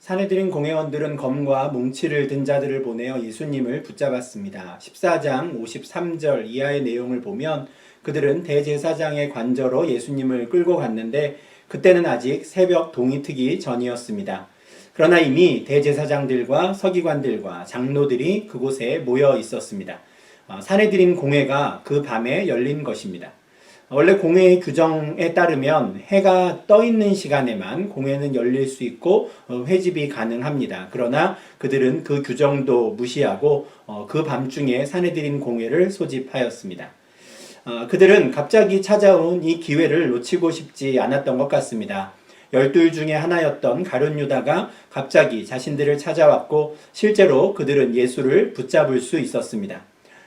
사내들인 공회원들은 검과 뭉치를 든 자들을 보내어 예수님을 붙잡았습니다. 14장 53절 이하의 내용을 보면 그들은 대제사장의 관저로 예수님을 끌고 갔는데 그때는 아직 새벽 동이 트기 전이었습니다. 그러나 이미 대제사장들과 서기관들과 장로들이 그곳에 모여 있었습니다. 사내들인 공회가 그 밤에 열린 것입니다. 원래 공회의 규정에 따르면 해가 떠 있는 시간에만 공회는 열릴 수 있고 회집이 가능합니다. 그러나 그들은 그 규정도 무시하고 그 밤중에 사내들인 공회를 소집하였습니다. 그들은 갑자기 찾아온 이 기회를 놓치고 싶지 않았던 것 같습니다. 12 중에 하나였던 가룟 유다가 갑자기 자신들을 찾아왔고 실제로 그들은 예수를 붙잡을 수 있었습니다.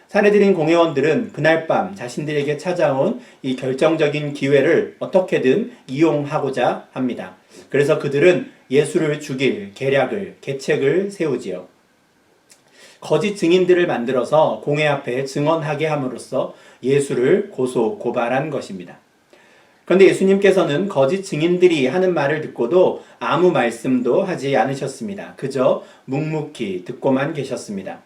사내들인 공회원들은 그날 밤 자신들에게 찾아온 이 결정적인 기회를 어떻게든 이용하고자 합니다. 그래서 그들은 예수를 죽일 계책을 세우지요. 거짓 증인들을 만들어서 공회 앞에 증언하게 함으로써 예수를 고발한 것입니다. 그런데 예수님께서는 거짓 증인들이 하는 말을 듣고도 아무 말씀도 하지 않으셨습니다. 그저 묵묵히 듣고만 계셨습니다.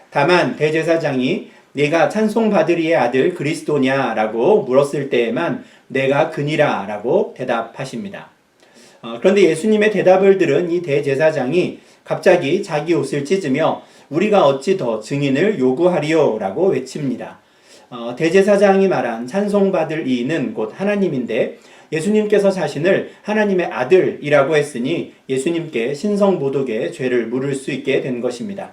다만 대제사장이 네가 찬송받으리의 아들 그리스도냐라고 물었을 때에만 내가 그니라 라고 대답하십니다. 그런데 예수님의 대답을 들은 이 대제사장이 갑자기 자기 옷을 찢으며 우리가 어찌 더 증인을 요구하리요 라고 외칩니다. 대제사장이 말한 찬송받을 이는 곧 하나님인데 예수님께서 자신을 하나님의 아들이라고 했으니 예수님께 신성모독의 죄를 물을 수 있게 된 것입니다.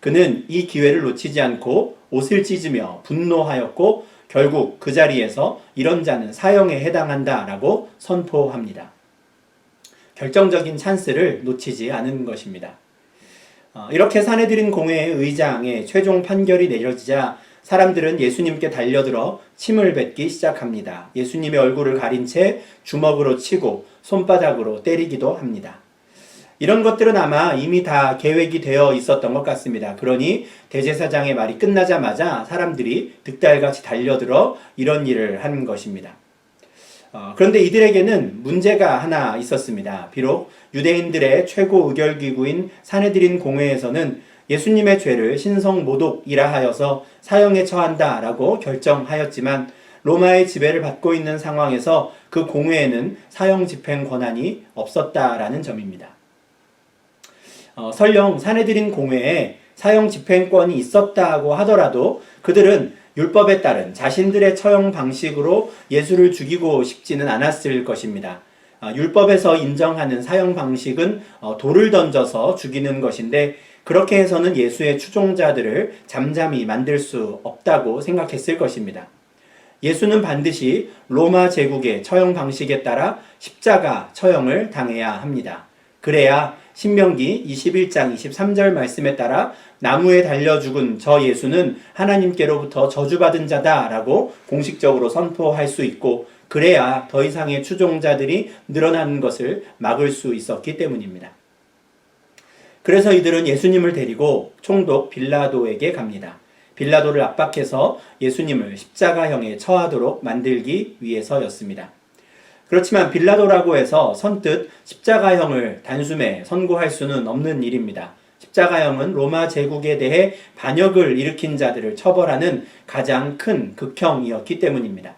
그는 이 기회를 놓치지 않고 옷을 찢으며 분노하였고 결국 그 자리에서 이런 자는 사형에 해당한다라고 선포합니다. 결정적인 찬스를 놓치지 않은 것입니다. 이렇게 사내들인 공회의 의장의 최종 판결이 내려지자 사람들은 예수님께 달려들어 침을 뱉기 시작합니다. 예수님의 얼굴을 가린 채 주먹으로 치고 손바닥으로 때리기도 합니다. 이런 것들은 아마 이미 다 계획이 되어 있었던 것 같습니다. 그러니 대제사장의 말이 끝나자마자 사람들이 득달같이 달려들어 이런 일을 한 것입니다. 그런데 이들에게는 문제가 하나 있었습니다. 비록 유대인들의 최고 의결기구인 사내들인 공회에서는 예수님의 죄를 신성모독이라 하여서 사형에 처한다라고 결정하였지만 로마의 지배를 받고 있는 상황에서 그 공회에는 사형 집행 권한이 없었다라는 점입니다. 설령 사내들인 공회에 사형 집행권이 있었다고 하더라도 그들은 율법에 따른 자신들의 처형 방식으로 예수를 죽이고 싶지는 않았을 것입니다. 율법에서 인정하는 사형 방식은 돌을 던져서 죽이는 것인데 그렇게 해서는 예수의 추종자들을 잠잠히 만들 수 없다고 생각했을 것입니다. 예수는 반드시 로마 제국의 처형 방식에 따라 십자가 처형을 당해야 합니다. 그래야 신명기 21장 23절 말씀에 따라 나무에 달려 죽은 저 예수는 하나님께로부터 저주받은 자다라고 공식적으로 선포할 수 있고 그래야 더 이상의 추종자들이 늘어나는 것을 막을 수 있었기 때문입니다. 그래서 이들은 예수님을 데리고 총독 빌라도에게 갑니다. 빌라도를 압박해서 예수님을 십자가형에 처하도록 만들기 위해서였습니다. 그렇지만 빌라도라고 해서 선뜻 십자가형을 단숨에 선고할 수는 없는 일입니다. 십자가형은 로마 제국에 대해 반역을 일으킨 자들을 처벌하는 가장 큰 극형이었기 때문입니다.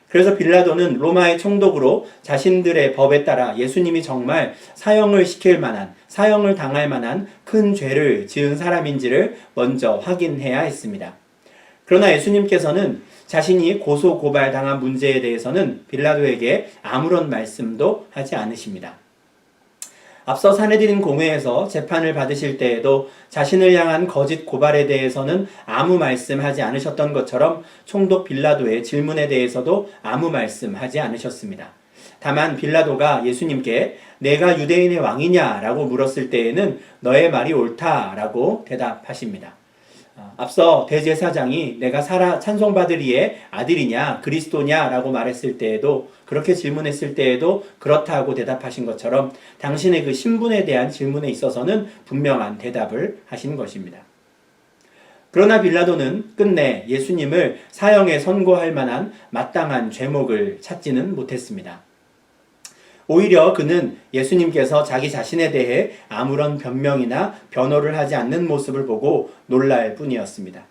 그래서 빌라도는 로마의 총독으로 자신들의 법에 따라 예수님이 정말 사형을 시킬 만한, 사형을 당할 만한 큰 죄를 지은 사람인지를 먼저 확인해야 했습니다. 그러나 예수님께서는 자신이 고소고발 당한 문제에 대해서는 빌라도에게 아무런 말씀도 하지 않으십니다. 앞서 사내들인 공회에서 재판을 받으실 때에도 자신을 향한 거짓 고발에 대해서는 아무 말씀하지 않으셨던 것처럼 총독 빌라도의 질문에 대해서도 아무 말씀하지 않으셨습니다. 다만 빌라도가 예수님께 내가 유대인의 왕이냐라고 물었을 때에는 너의 말이 옳다라고 대답하십니다. 앞서 대제사장이 내가 찬송받으리의 아들이냐 그리스도냐라고 말했을 때에도 그렇게 질문했을 때에도 그렇다고 대답하신 것처럼 당신의 그 신분에 대한 질문에 있어서는 분명한 대답을 하신 것입니다. 그러나 빌라도는 끝내 예수님을 사형에 선고할 만한 마땅한 죄목을 찾지는 못했습니다. 오히려 그는 예수님께서 자기 자신에 대해 아무런 변명이나 변호를 하지 않는 모습을 보고 놀랄 뿐이었습니다.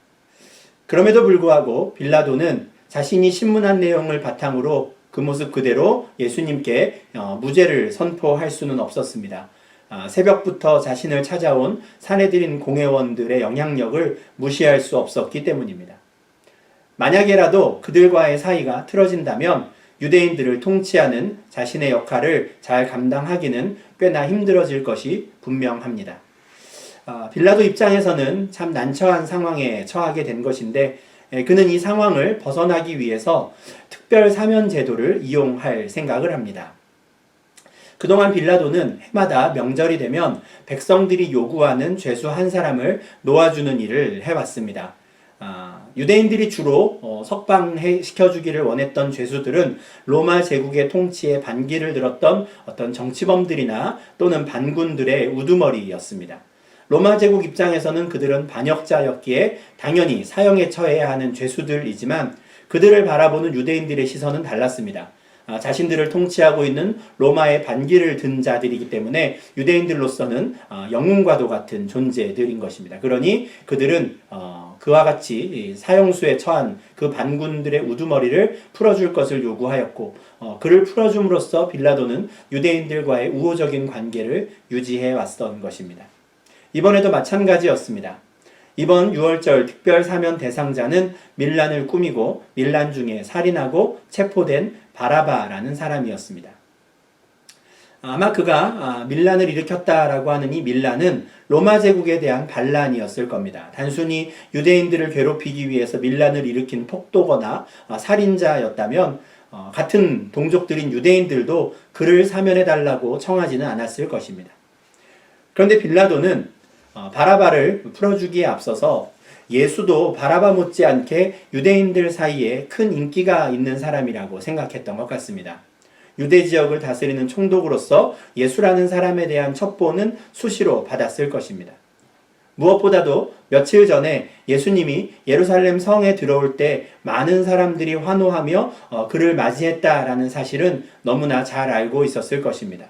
그럼에도 불구하고 빌라도는 자신이 신문한 내용을 바탕으로 그 모습 그대로 예수님께 무죄를 선포할 수는 없었습니다. 새벽부터 자신을 찾아온 사내들인 공회원들의 영향력을 무시할 수 없었기 때문입니다. 만약에라도 그들과의 사이가 틀어진다면 유대인들을 통치하는 자신의 역할을 잘 감당하기는 꽤나 힘들어질 것이 분명합니다. 빌라도 입장에서는 참 난처한 상황에 처하게 된 것인데 그는 이 상황을 벗어나기 위해서 특별 사면 제도를 이용할 생각을 합니다. 그동안 빌라도는 해마다 명절이 되면 백성들이 요구하는 죄수 한 사람을 놓아주는 일을 해왔습니다. 유대인들이 주로 석방시켜주기를 원했던 죄수들은 로마 제국의 통치에 반기를 들었던 어떤 정치범들이나 또는 반군들의 우두머리였습니다. 로마 제국 입장에서는 그들은 반역자였기에 당연히 사형에 처해야 하는 죄수들이지만 그들을 바라보는 유대인들의 시선은 달랐습니다. 자신들을 통치하고 있는 로마의 반기를 든 자들이기 때문에 유대인들로서는 영웅과도 같은 존재들인 것입니다. 그러니 그들은 그와 같이 사형수에 처한 그 반군들의 우두머리를 풀어줄 것을 요구하였고 그를 풀어줌으로써 빌라도는 유대인들과의 우호적인 관계를 유지해 왔던 것입니다. 이번에도 마찬가지였습니다. 이번 6월절 특별 사면 대상자는 밀란을 꾸미고 밀란 중에 살인하고 체포된 바라바라는 사람이었습니다. 아마 그가 밀란을 일으켰다라고 하는 이 밀란은 로마 제국에 대한 반란이었을 겁니다. 단순히 유대인들을 괴롭히기 위해서 밀란을 일으킨 폭도거나 살인자였다면 같은 동족들인 유대인들도 그를 사면해달라고 청하지는 않았을 것입니다. 그런데 빌라도는 바라바를 풀어주기에 앞서서 예수도 바라바 못지않게 유대인들 사이에 큰 인기가 있는 사람이라고 생각했던 것 같습니다. 유대 지역을 다스리는 총독으로서 예수라는 사람에 대한 첩보는 수시로 받았을 것입니다. 무엇보다도 며칠 전에 예수님이 예루살렘 성에 들어올 때 많은 사람들이 환호하며 그를 맞이했다라는 사실은 너무나 잘 알고 있었을 것입니다.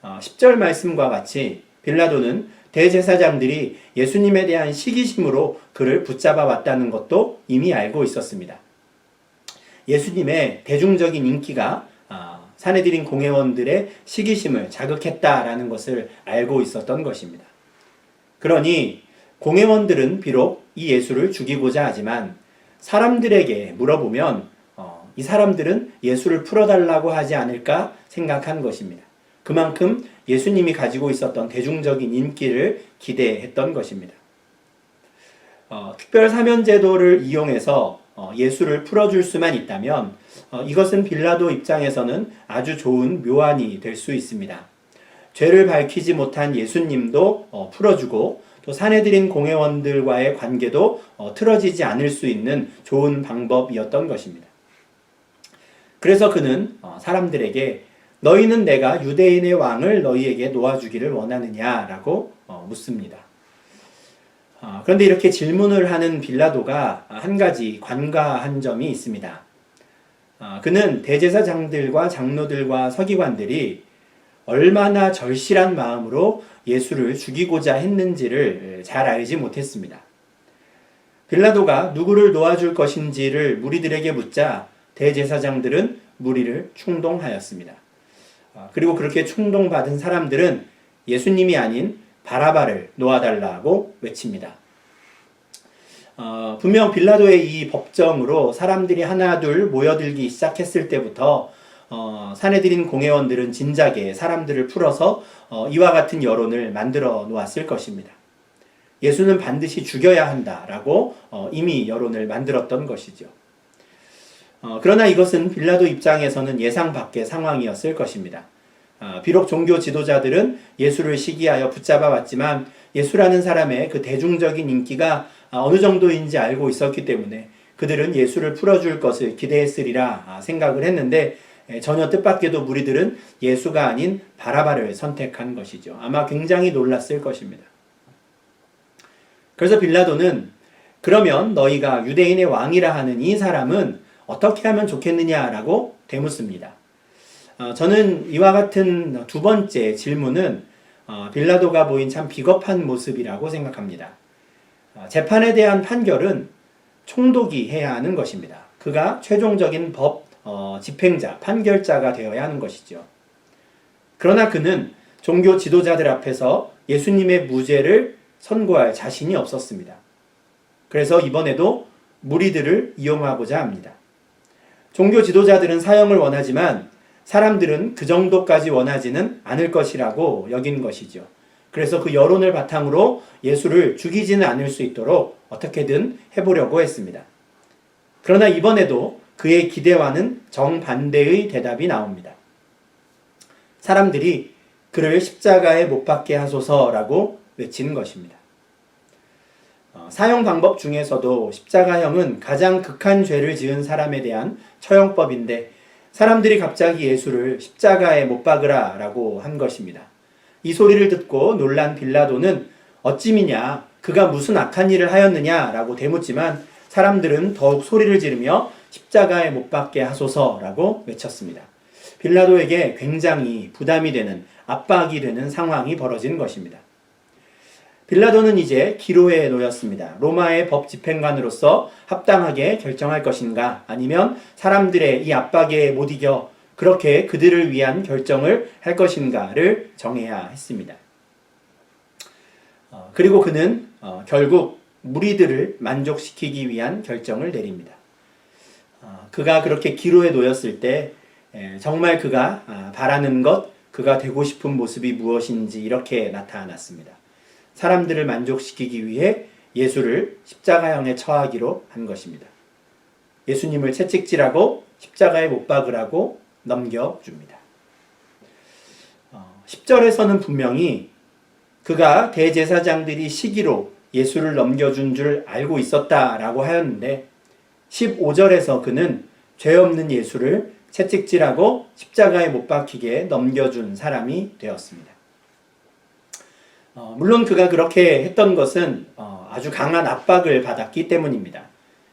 10절 말씀과 같이 빌라도는 대제사장들이 예수님에 대한 시기심으로 그를 붙잡아 왔다는 것도 이미 알고 있었습니다. 예수님의 대중적인 인기가 사내들인 공회원들의 시기심을 자극했다라는 것을 알고 있었던 것입니다. 그러니 공회원들은 비록 이 예수를 죽이고자 하지만 사람들에게 물어보면 이 사람들은 예수를 풀어달라고 하지 않을까 생각한 것입니다. 그만큼 예수님이 가지고 있었던 대중적인 인기를 기대했던 것입니다. 특별 사면 제도를 이용해서 예수를 풀어줄 수만 있다면 이것은 빌라도 입장에서는 아주 좋은 묘안이 될 수 있습니다. 죄를 밝히지 못한 예수님도 풀어주고 또 사내들인 공회원들과의 관계도 틀어지지 않을 수 있는 좋은 방법이었던 것입니다. 그래서 그는 사람들에게 너희는 내가 유대인의 왕을 너희에게 놓아주기를 원하느냐라고 묻습니다. 그런데 이렇게 질문을 하는 빌라도가 한 가지 관가한 점이 있습니다. 그는 대제사장들과 장로들과 서기관들이 얼마나 절실한 마음으로 예수를 죽이고자 했는지를 잘 알지 못했습니다. 빌라도가 누구를 놓아줄 것인지를 무리들에게 묻자 대제사장들은 무리를 충동하였습니다. 그리고 그렇게 충동받은 사람들은 예수님이 아닌 바라바를 놓아달라고 외칩니다. 분명 빌라도의 이 법정으로 사람들이 하나둘 모여들기 시작했을 때부터 사내들인 공회원들은 진작에 사람들을 풀어서 이와 같은 여론을 만들어 놓았을 것입니다. 예수는 반드시 죽여야 한다라고 이미 여론을 만들었던 것이죠. 그러나 이것은 빌라도 입장에서는 예상 밖의 상황이었을 것입니다. 비록 종교 지도자들은 예수를 시기하여 붙잡아 왔지만 예수라는 사람의 그 대중적인 인기가 어느 정도인지 알고 있었기 때문에 그들은 예수를 풀어줄 것을 기대했으리라 생각을 했는데 전혀 뜻밖에도 무리들은 예수가 아닌 바라바를 선택한 것이죠. 아마 굉장히 놀랐을 것입니다. 그래서 빌라도는 그러면 너희가 유대인의 왕이라 하는 이 사람은 어떻게 하면 좋겠느냐라고 되묻습니다. 저는 이와 같은 두 번째 질문은 빌라도가 보인 참 비겁한 모습이라고 생각합니다. 재판에 대한 판결은 총독이 해야 하는 것입니다. 그가 최종적인 법 집행자, 판결자가 되어야 하는 것이죠. 그러나 그는 종교 지도자들 앞에서 예수님의 무죄를 선고할 자신이 없었습니다. 그래서 이번에도 무리들을 이용하고자 합니다. 종교 지도자들은 사형을 원하지만 사람들은 그 정도까지 원하지는 않을 것이라고 여긴 것이죠. 그래서 그 여론을 바탕으로 예수를 죽이지는 않을 수 있도록 어떻게든 해보려고 했습니다. 그러나 이번에도 그의 기대와는 정반대의 대답이 나옵니다. 사람들이 그를 십자가에 못 박게 하소서라고 외치는 것입니다. 사형 방법 중에서도 십자가형은 가장 극한 죄를 지은 사람에 대한 처형법인데 사람들이 갑자기 예수를 십자가에 못 박으라 라고 한 것입니다. 이 소리를 듣고 놀란 빌라도는 어찌미냐 그가 무슨 악한 일을 하였느냐 라고 대묻지만 사람들은 더욱 소리를 지르며 십자가에 못 박게 하소서라고 외쳤습니다. 빌라도에게 굉장히 부담이 되는 압박이 되는 상황이 벌어진 것입니다. 빌라도는 이제 기로에 놓였습니다. 로마의 법 집행관으로서 합당하게 결정할 것인가 아니면 사람들의 이 압박에 못 이겨 그렇게 그들을 위한 결정을 할 것인가를 정해야 했습니다. 그리고 그는 결국 무리들을 만족시키기 위한 결정을 내립니다. 그가 그렇게 기로에 놓였을 때 정말 그가 바라는 것, 그가 되고 싶은 모습이 무엇인지 이렇게 나타났습니다. 사람들을 만족시키기 위해 예수를 십자가형에 처하기로 한 것입니다. 예수님을 채찍질하고 십자가에 못 박으라고 넘겨줍니다. 10절에서는 분명히 그가 대제사장들이 시기로 예수를 넘겨준 줄 알고 있었다라고 하였는데 15절에서 그는 죄 없는 예수를 채찍질하고 십자가에 못 박히게 넘겨준 사람이 되었습니다. 물론 그가 그렇게 했던 것은 아주 강한 압박을 받았기 때문입니다.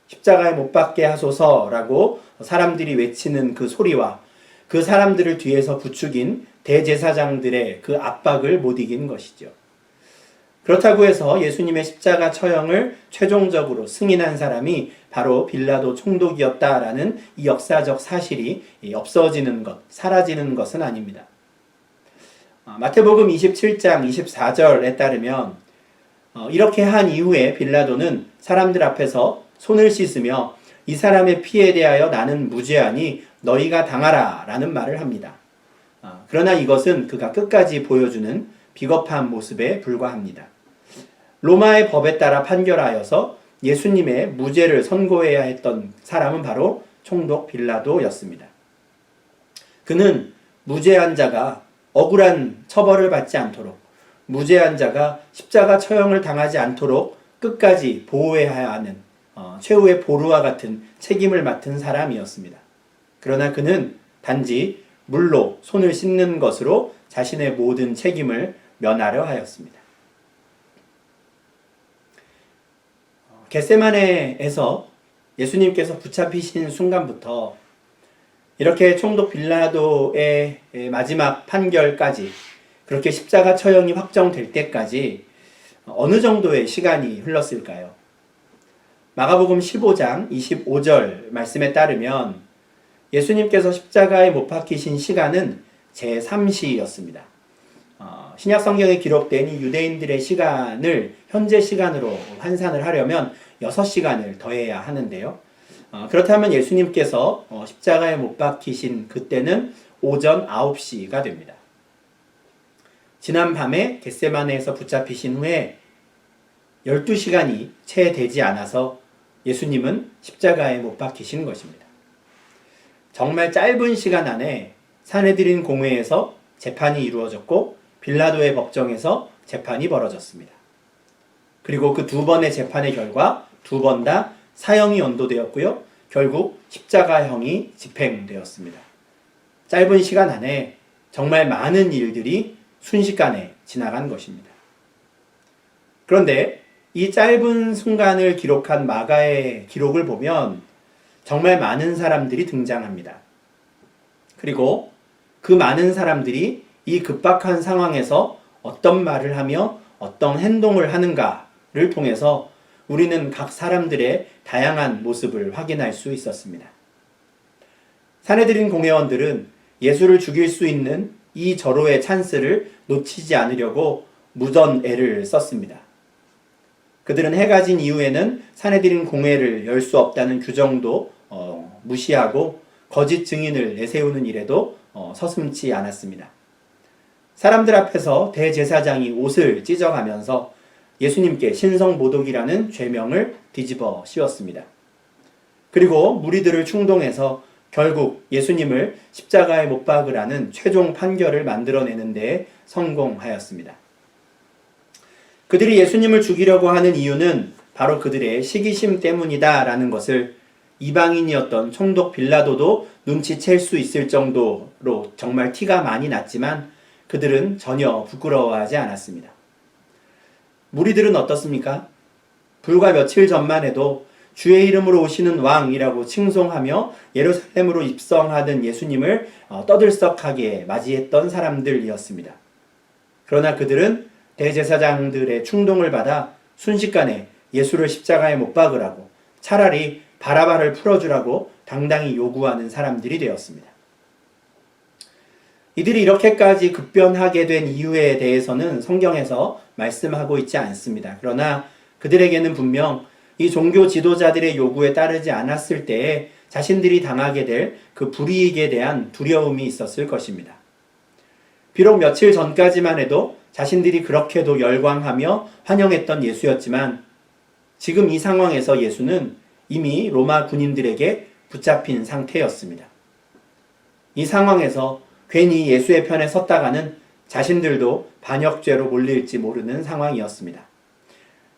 십자가에 못 박게 하소서라고 사람들이 외치는 그 소리와 그 사람들을 뒤에서 부추긴 대제사장들의 그 압박을 못 이긴 것이죠. 그렇다고 해서 예수님의 십자가 처형을 최종적으로 승인한 사람이 바로 빌라도 총독이었다라는 이 역사적 사실이 없어지는 것, 사라지는 것은 아닙니다. 마태복음 27장 24절에 따르면 이렇게 한 이후에 빌라도는 사람들 앞에서 손을 씻으며 이 사람의 피에 대하여 나는 무죄하니 너희가 당하라 라는 말을 합니다. 그러나 이것은 그가 끝까지 보여주는 비겁한 모습에 불과합니다. 로마의 법에 따라 판결하여서 예수님의 무죄를 선고해야 했던 사람은 바로 총독 빌라도였습니다. 그는 무죄한 자가 억울한 처벌을 받지 않도록, 무죄한 자가 십자가 처형을 당하지 않도록 끝까지 보호해야 하는 최후의 보루와 같은 책임을 맡은 사람이었습니다. 그러나 그는 단지 물로 손을 씻는 것으로 자신의 모든 책임을 면하려 하였습니다. 겟세마네에서 예수님께서 붙잡히신 순간부터 이렇게 총독 빌라도의 마지막 판결까지 그렇게 십자가 처형이 확정될 때까지 어느 정도의 시간이 흘렀을까요? 마가복음 15장 25절 말씀에 따르면 예수님께서 십자가에 못 박히신 시간은 제3시였습니다. 신약 성경에 기록된 이 유대인들의 시간을 현재 시간으로 환산을 하려면 6시간을 더해야 하는데요. 그렇다면 예수님께서 십자가에 못 박히신 그때는 오전 9시가 됩니다. 지난 밤에 겟세마네에서 붙잡히신 후에 12시간이 채 되지 않아서 예수님은 십자가에 못 박히신 것입니다. 정말 짧은 시간 안에 산헤드린 공회에서 재판이 이루어졌고 빌라도의 법정에서 재판이 벌어졌습니다. 그리고 그 두 번의 재판의 결과 두 번 다 사형이 연도되었고요. 결국 십자가형이 집행되었습니다. 짧은 시간 안에 정말 많은 일들이 순식간에 지나간 것입니다. 그런데 이 짧은 순간을 기록한 마가의 기록을 보면 정말 많은 사람들이 등장합니다. 그리고 그 많은 사람들이 이 급박한 상황에서 어떤 말을 하며 어떤 행동을 하는가를 통해서 우리는 각 사람들의 다양한 모습을 확인할 수 있었습니다. 산헤드린 공회원들은 예수를 죽일 수 있는 이 절호의 찬스를 놓치지 않으려고 무전 애를 썼습니다. 그들은 해가 진 이후에는 산헤드린 공회를 열 수 없다는 규정도 무시하고 거짓 증인을 내세우는 일에도 서슴지 않았습니다. 사람들 앞에서 대제사장이 옷을 찢어가면서 예수님께 신성모독이라는 죄명을 뒤집어 씌웠습니다. 그리고 무리들을 충동해서 결국 예수님을 십자가에 못 박으라는 최종 판결을 만들어내는 데 성공하였습니다. 그들이 예수님을 죽이려고 하는 이유는 바로 그들의 시기심 때문이다라는 것을 이방인이었던 총독 빌라도도 눈치챌 수 있을 정도로 정말 티가 많이 났지만 그들은 전혀 부끄러워하지 않았습니다. 무리들은 어떻습니까? 불과 며칠 전만 해도 주의 이름으로 오시는 왕이라고 칭송하며 예루살렘으로 입성하던 예수님을 떠들썩하게 맞이했던 사람들이었습니다. 그러나 그들은 대제사장들의 충동을 받아 순식간에 예수를 십자가에 못 박으라고, 차라리 바라바를 풀어주라고 당당히 요구하는 사람들이 되었습니다. 이들이 이렇게까지 급변하게 된 이유에 대해서는 성경에서 말씀하고 있지 않습니다. 그러나 그들에게는 분명 이 종교 지도자들의 요구에 따르지 않았을 때에 자신들이 당하게 될 그 불이익에 대한 두려움이 있었을 것입니다. 비록 며칠 전까지만 해도 자신들이 그렇게도 열광하며 환영했던 예수였지만 지금 이 상황에서 예수는 이미 로마 군인들에게 붙잡힌 상태였습니다. 이 상황에서 괜히 예수의 편에 섰다가는 자신들도 반역죄로 몰릴지 모르는 상황이었습니다.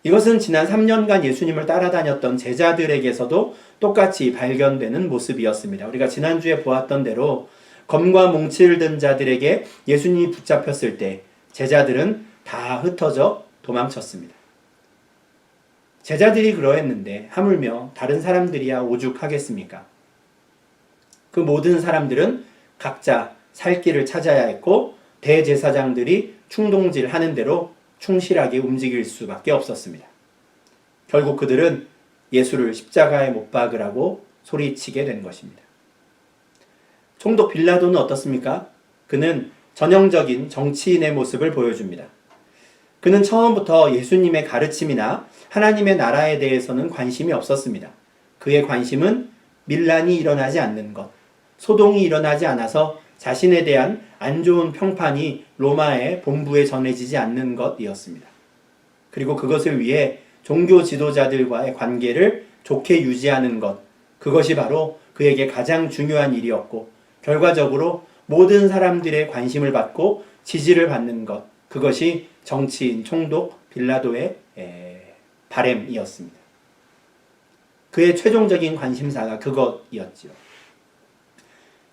이것은 지난 3년간 예수님을 따라다녔던 제자들에게서도 똑같이 발견되는 모습이었습니다. 우리가 지난주에 보았던 대로 검과 몽치를 든 자들에게 예수님이 붙잡혔을 때 제자들은 다 흩어져 도망쳤습니다. 제자들이 그러했는데 하물며 다른 사람들이야 오죽하겠습니까? 그 모든 사람들은 각자 살 길을 찾아야 했고 대제사장들이 충동질하는 대로 충실하게 움직일 수밖에 없었습니다. 결국 그들은 예수를 십자가에 못 박으라고 소리치게 된 것입니다. 총독 빌라도는 어떻습니까? 그는 전형적인 정치인의 모습을 보여줍니다. 그는 처음부터 예수님의 가르침이나 하나님의 나라에 대해서는 관심이 없었습니다. 그의 관심은 밀란이 일어나지 않는 것, 소동이 일어나지 않아서 자신에 대한 안 좋은 평판이 로마의 본부에 전해지지 않는 것이었습니다. 그리고 그것을 위해 종교 지도자들과의 관계를 좋게 유지하는 것, 그것이 바로 그에게 가장 중요한 일이었고 결과적으로 모든 사람들의 관심을 받고 지지를 받는 것, 그것이 정치인 총독 빌라도의 바램이었습니다. 그의 최종적인 관심사가 그것이었죠.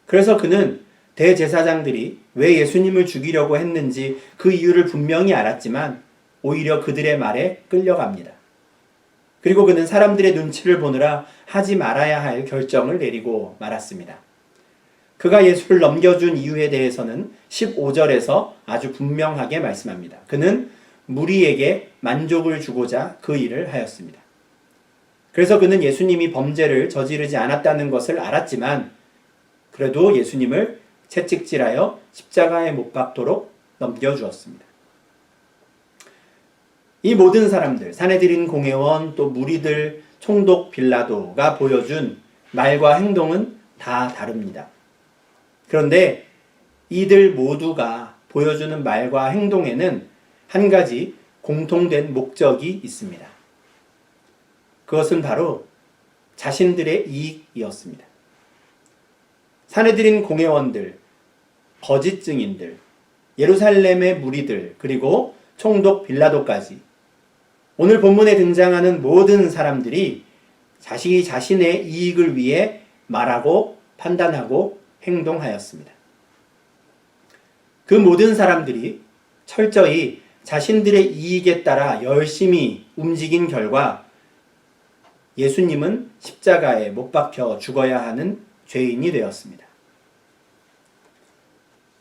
그래서 그는 대제사장들이 왜 예수님을 죽이려고 했는지 그 이유를 분명히 알았지만 오히려 그들의 말에 끌려갑니다. 그리고 그는 사람들의 눈치를 보느라 하지 말아야 할 결정을 내리고 말았습니다. 그가 예수를 넘겨준 이유에 대해서는 15절에서 아주 분명하게 말씀합니다. 그는 무리에게 만족을 주고자 그 일을 하였습니다. 그래서 그는 예수님이 범죄를 저지르지 않았다는 것을 알았지만 그래도 예수님을 채찍질하여 십자가에 못 박도록 넘겨주었습니다. 이 모든 사람들, 산헤드린 공회원, 또 무리들, 총독 빌라도가 보여준 말과 행동은 다 다릅니다. 그런데 이들 모두가 보여주는 말과 행동에는 한 가지 공통된 목적이 있습니다. 그것은 바로 자신들의 이익이었습니다. 산헤드린 공회원들, 거짓 증인들, 예루살렘의 무리들, 그리고 총독 빌라도까지 오늘 본문에 등장하는 모든 사람들이 자신의 이익을 위해 말하고 판단하고 행동하였습니다. 그 모든 사람들이 철저히 자신들의 이익에 따라 열심히 움직인 결과 예수님은 십자가에 못 박혀 죽어야 하는 죄인이 되었습니다.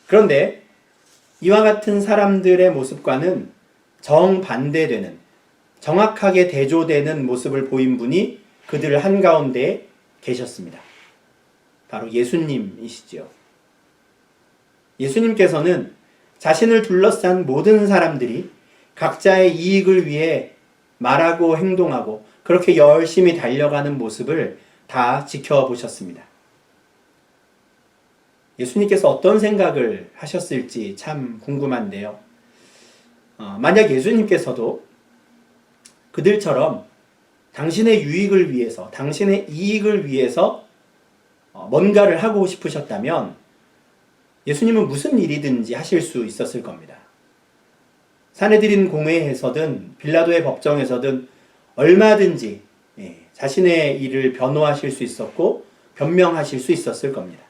그런데 이와 같은 사람들의 모습과는 정반대되는, 정확하게 대조되는 모습을 보인 분이 그들 한가운데 계셨습니다. 바로 예수님이시지요. 예수님께서는 자신을 둘러싼 모든 사람들이 각자의 이익을 위해 말하고 행동하고 그렇게 열심히 달려가는 모습을 다 지켜보셨습니다. 예수님께서 어떤 생각을 하셨을지 참 궁금한데요. 만약 예수님께서도 그들처럼 당신의 유익을 위해서, 당신의 이익을 위해서 뭔가를 하고 싶으셨다면 예수님은 무슨 일이든지 하실 수 있었을 겁니다. 산헤드린 공회에서든 빌라도의 법정에서든 얼마든지 자신의 일을 변호하실 수 있었고 변명하실 수 있었을 겁니다.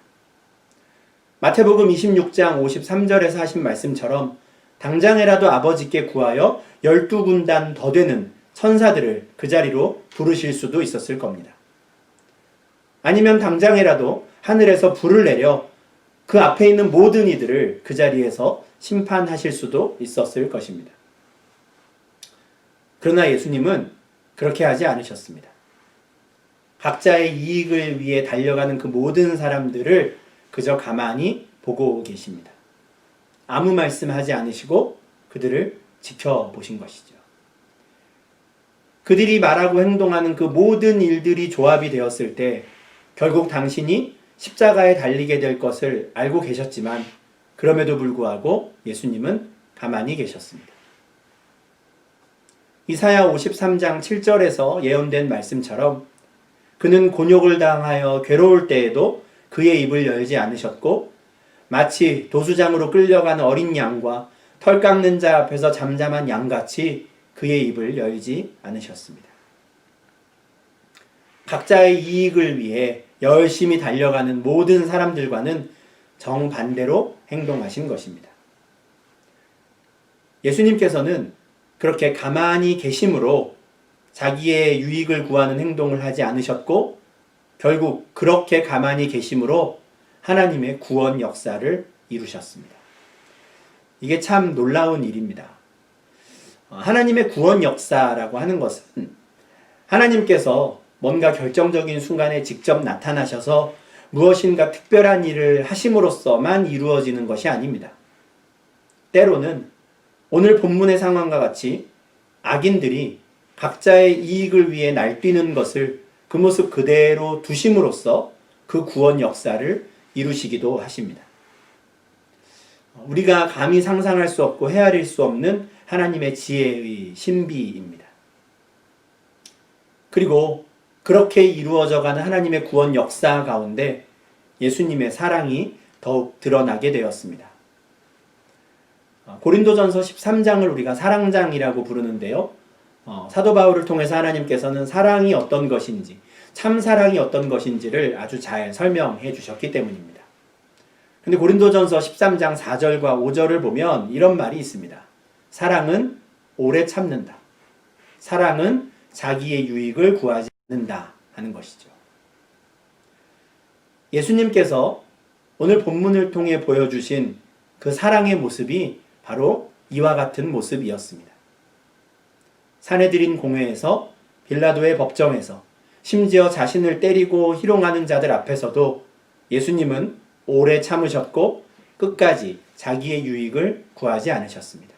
마태복음 26장 53절에서 하신 말씀처럼 당장에라도 아버지께 구하여 12군단 더 되는 천사들을 그 자리로 부르실 수도 있었을 겁니다. 아니면 당장에라도 하늘에서 불을 내려 그 앞에 있는 모든 이들을 그 자리에서 심판하실 수도 있었을 것입니다. 그러나 예수님은 그렇게 하지 않으셨습니다. 각자의 이익을 위해 달려가는 그 모든 사람들을 그저 가만히 보고 계십니다. 아무 말씀하지 않으시고 그들을 지켜보신 것이죠. 그들이 말하고 행동하는 그 모든 일들이 조합이 되었을 때 결국 당신이 십자가에 달리게 될 것을 알고 계셨지만 그럼에도 불구하고 예수님은 가만히 계셨습니다. 이사야 53장 7절에서 예언된 말씀처럼 그는 곤욕을 당하여 괴로울 때에도 그의 입을 열지 않으셨고 마치 도수장으로 끌려가는 어린 양과 털 깎는 자 앞에서 잠잠한 양같이 그의 입을 열지 않으셨습니다. 각자의 이익을 위해 열심히 달려가는 모든 사람들과는 정반대로 행동하신 것입니다. 예수님께서는 그렇게 가만히 계심으로 자기의 유익을 구하는 행동을 하지 않으셨고 결국 그렇게 가만히 계심으로 하나님의 구원 역사를 이루셨습니다. 이게 참 놀라운 일입니다. 하나님의 구원 역사라고 하는 것은 하나님께서 뭔가 결정적인 순간에 직접 나타나셔서 무엇인가 특별한 일을 하심으로써만 이루어지는 것이 아닙니다. 때로는 오늘 본문의 상황과 같이 악인들이 각자의 이익을 위해 날뛰는 것을 그 모습 그대로 두심으로써 그 구원 역사를 이루시기도 하십니다. 우리가 감히 상상할 수 없고 헤아릴 수 없는 하나님의 지혜의 신비입니다. 그리고 그렇게 이루어져가는 하나님의 구원 역사 가운데 예수님의 사랑이 더욱 드러나게 되었습니다. 고린도전서 13장을 우리가 사랑장이라고 부르는데요. 사도 바울을 통해서 하나님께서는 사랑이 어떤 것인지, 참 사랑이 어떤 것인지를 아주 잘 설명해 주셨기 때문입니다. 근데 고린도전서 13장 4절과 5절을 보면 이런 말이 있습니다. 사랑은 오래 참는다. 사랑은 자기의 유익을 구하지 않는다 하는 것이죠. 예수님께서 오늘 본문을 통해 보여주신 그 사랑의 모습이 바로 이와 같은 모습이었습니다. 산헤드린 공회에서, 빌라도의 법정에서, 심지어 자신을 때리고 희롱하는 자들 앞에서도 예수님은 오래 참으셨고 끝까지 자기의 유익을 구하지 않으셨습니다.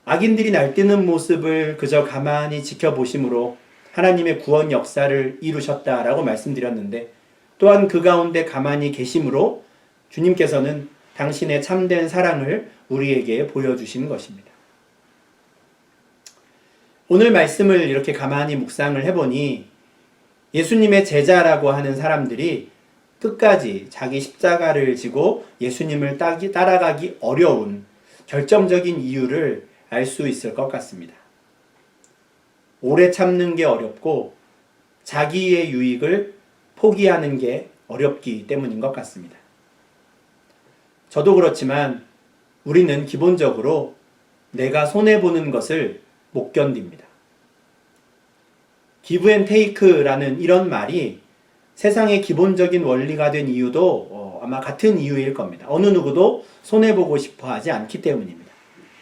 악인들이 날뛰는 모습을 그저 가만히 지켜보심으로 하나님의 구원 역사를 이루셨다라고 말씀드렸는데 또한 그 가운데 가만히 계심으로 주님께서는 당신의 참된 사랑을 우리에게 보여주신 것입니다. 오늘 말씀을 이렇게 가만히 묵상을 해보니 예수님의 제자라고 하는 사람들이 끝까지 자기 십자가를 지고 예수님을 따라가기 어려운 결정적인 이유를 알 수 있을 것 같습니다. 오래 참는 게 어렵고 자기의 유익을 포기하는 게 어렵기 때문인 것 같습니다. 저도 그렇지만 우리는 기본적으로 내가 손해보는 것을 못 견딥니다. 기브 앤 테이크라는 이런 말이 세상의 기본적인 원리가 된 이유도 아마 같은 이유일 겁니다. 어느 누구도 손해보고 싶어 하지 않기 때문입니다.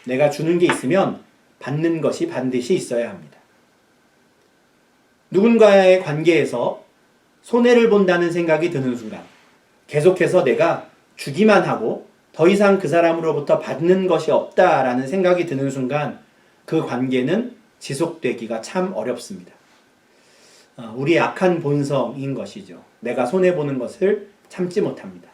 내가 주는 게 있으면 받는 것이 반드시 있어야 합니다. 누군가의 관계에서 손해를 본다는 생각이 드는 순간, 계속해서 내가 주기만 하고 더 이상 그 사람으로부터 받는 것이 없다라는 생각이 드는 순간 그 관계는 지속되기가 참 어렵습니다. 우리 악한 본성인 것이죠. 내가 손해보는 것을 참지 못합니다.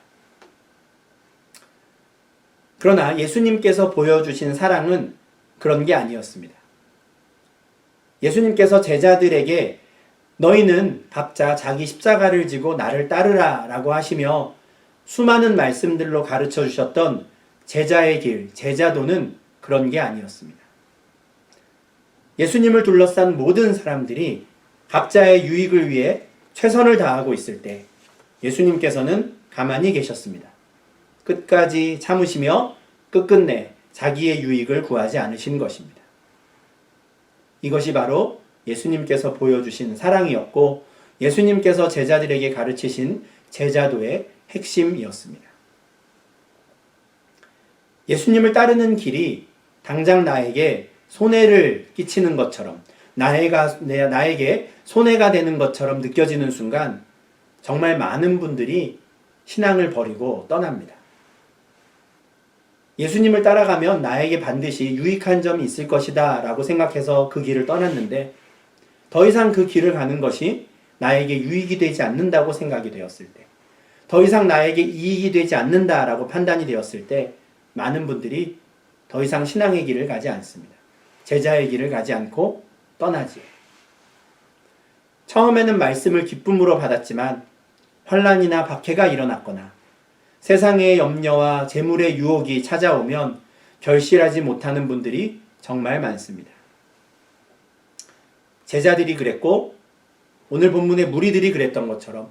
그러나 예수님께서 보여주신 사랑은 그런 게 아니었습니다. 예수님께서 제자들에게 너희는 각자 자기 십자가를 지고 나를 따르라 라고 하시며 수많은 말씀들로 가르쳐 주셨던 제자의 길, 제자도는 그런 게 아니었습니다. 예수님을 둘러싼 모든 사람들이 각자의 유익을 위해 최선을 다하고 있을 때 예수님께서는 가만히 계셨습니다. 끝까지 참으시며 끝끝내 자기의 유익을 구하지 않으신 것입니다. 이것이 바로 예수님께서 보여주신 사랑이었고 예수님께서 제자들에게 가르치신 제자도의 핵심이었습니다. 예수님을 따르는 길이 당장 나에게 손해를 끼치는 것처럼 나에게 손해가 되는 것처럼 느껴지는 순간 정말 많은 분들이 신앙을 버리고 떠납니다. 예수님을 따라가면 나에게 반드시 유익한 점이 있을 것이다 라고 생각해서 그 길을 떠났는데 더 이상 그 길을 가는 것이 나에게 유익이 되지 않는다고 생각이 되었을 때, 더 이상 나에게 이익이 되지 않는다라고 판단이 되었을 때 많은 분들이 더 이상 신앙의 길을 가지 않습니다. 제자의 길을 가지 않고 떠나지요. 처음에는 말씀을 기쁨으로 받았지만 환난이나 박해가 일어났거나 세상의 염려와 재물의 유혹이 찾아오면 결실하지 못하는 분들이 정말 많습니다. 제자들이 그랬고 오늘 본문의 무리들이 그랬던 것처럼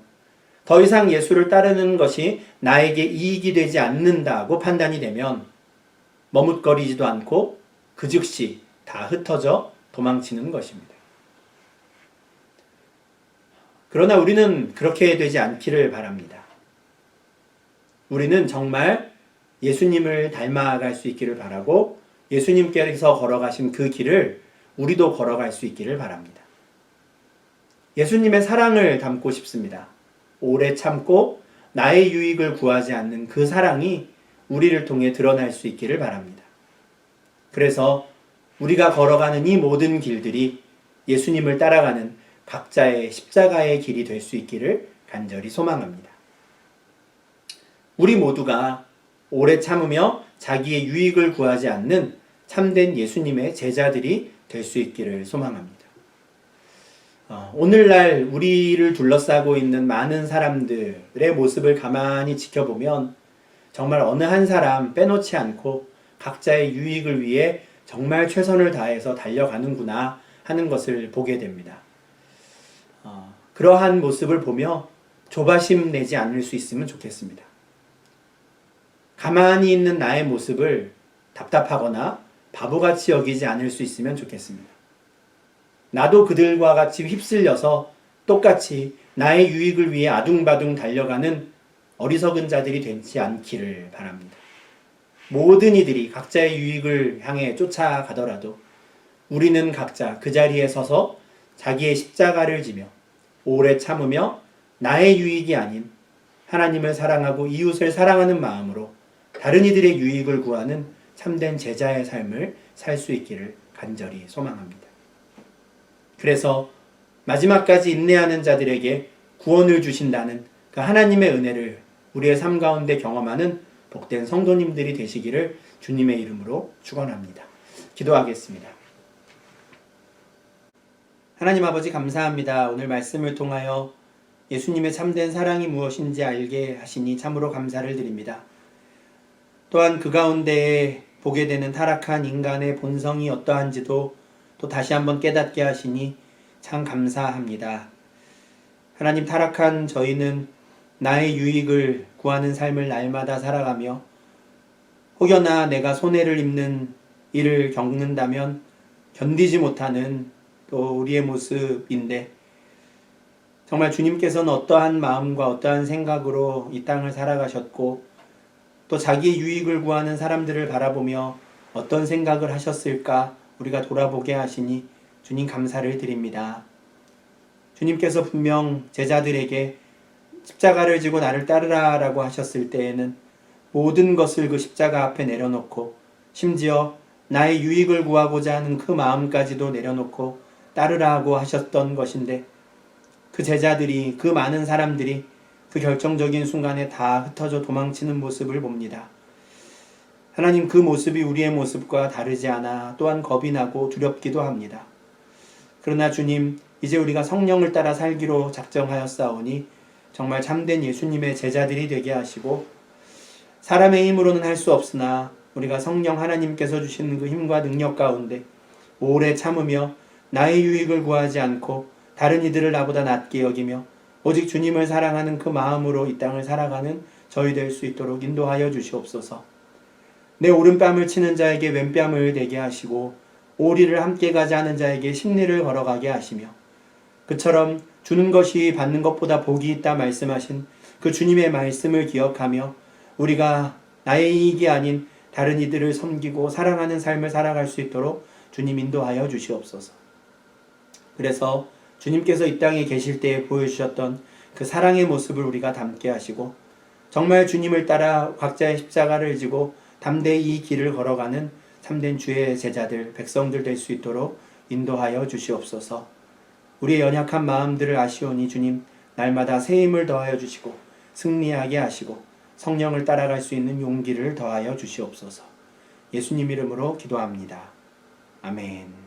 더 이상 예수를 따르는 것이 나에게 이익이 되지 않는다고 판단이 되면 머뭇거리지도 않고 그 즉시 다 흩어져 도망치는 것입니다. 그러나 우리는 그렇게 되지 않기를 바랍니다. 우리는 정말 예수님을 닮아갈 수 있기를 바라고 예수님께서 걸어가신 그 길을 우리도 걸어갈 수 있기를 바랍니다. 예수님의 사랑을 담고 싶습니다. 오래 참고 나의 유익을 구하지 않는 그 사랑이 우리를 통해 드러날 수 있기를 바랍니다. 그래서 우리가 걸어가는 이 모든 길들이 예수님을 따라가는 각자의 십자가의 길이 될 수 있기를 간절히 소망합니다. 우리 모두가 오래 참으며 자기의 유익을 구하지 않는 참된 예수님의 제자들이 될 수 있기를 소망합니다. 오늘날 우리를 둘러싸고 있는 많은 사람들의 모습을 가만히 지켜보면 정말 어느 한 사람 빼놓지 않고 각자의 유익을 위해 정말 최선을 다해서 달려가는구나 하는 것을 보게 됩니다. 그러한 모습을 보며 조바심 내지 않을 수 있으면 좋겠습니다. 가만히 있는 나의 모습을 답답하거나 바보같이 여기지 않을 수 있으면 좋겠습니다. 나도 그들과 같이 휩쓸려서 똑같이 나의 유익을 위해 아둥바둥 달려가는 어리석은 자들이 되지 않기를 바랍니다. 모든 이들이 각자의 유익을 향해 쫓아가더라도 우리는 각자 그 자리에 서서 자기의 십자가를 지며 오래 참으며 나의 유익이 아닌 하나님을 사랑하고 이웃을 사랑하는 마음으로 다른 이들의 유익을 구하는 참된 제자의 삶을 살 수 있기를 간절히 소망합니다. 그래서 마지막까지 인내하는 자들에게 구원을 주신다는 그 하나님의 은혜를 우리의 삶 가운데 경험하는 복된 성도님들이 되시기를 주님의 이름으로 축원합니다. 기도하겠습니다. 하나님 아버지 감사합니다. 오늘 말씀을 통하여 예수님의 참된 사랑이 무엇인지 알게 하시니 참으로 감사를 드립니다. 또한 그 가운데에 보게 되는 타락한 인간의 본성이 어떠한지도 또 다시 한번 깨닫게 하시니 참 감사합니다. 하나님, 타락한 저희는 나의 유익을 구하는 삶을 날마다 살아가며 혹여나 내가 손해를 입는 일을 겪는다면 견디지 못하는 또 우리의 모습인데 정말 주님께서는 어떠한 마음과 어떠한 생각으로 이 땅을 살아가셨고 또 자기의 유익을 구하는 사람들을 바라보며 어떤 생각을 하셨을까 우리가 돌아보게 하시니 주님 감사를 드립니다. 주님께서 분명 제자들에게 십자가를 지고 나를 따르라 라고 하셨을 때에는 모든 것을 그 십자가 앞에 내려놓고 심지어 나의 유익을 구하고자 하는 그 마음까지도 내려놓고 따르라고 하셨던 것인데 그 제자들이, 그 많은 사람들이 그 결정적인 순간에 다 흩어져 도망치는 모습을 봅니다. 하나님, 그 모습이 우리의 모습과 다르지 않아 또한 겁이 나고 두렵기도 합니다. 그러나 주님, 이제 우리가 성령을 따라 살기로 작정하였사오니 정말 참된 예수님의 제자들이 되게 하시고 사람의 힘으로는 할 수 없으나 우리가 성령 하나님께서 주시는 그 힘과 능력 가운데 오래 참으며 나의 유익을 구하지 않고 다른 이들을 나보다 낮게 여기며 오직 주님을 사랑하는 그 마음으로 이 땅을 살아가는 저희 될 수 있도록 인도하여 주시옵소서. 내 오른뺨을 치는 자에게 왼뺨을 대게 하시고 오리를 함께 가자 하는 자에게 십리를 걸어가게 하시며 그처럼 주는 것이 받는 것보다 복이 있다 말씀하신 그 주님의 말씀을 기억하며 우리가 나의 이익이 아닌 다른 이들을 섬기고 사랑하는 삶을 살아갈 수 있도록 주님 인도하여 주시옵소서. 그래서 주님께서 이 땅에 계실 때에 보여주셨던 그 사랑의 모습을 우리가 담게 하시고 정말 주님을 따라 각자의 십자가를 지고 담대히 이 길을 걸어가는 참된 주의 제자들, 백성들 될 수 있도록 인도하여 주시옵소서. 우리의 연약한 마음들을 아시오니 주님 날마다 새 힘을 더하여 주시고 승리하게 하시고 성령을 따라갈 수 있는 용기를 더하여 주시옵소서. 예수님 이름으로 기도합니다. 아멘.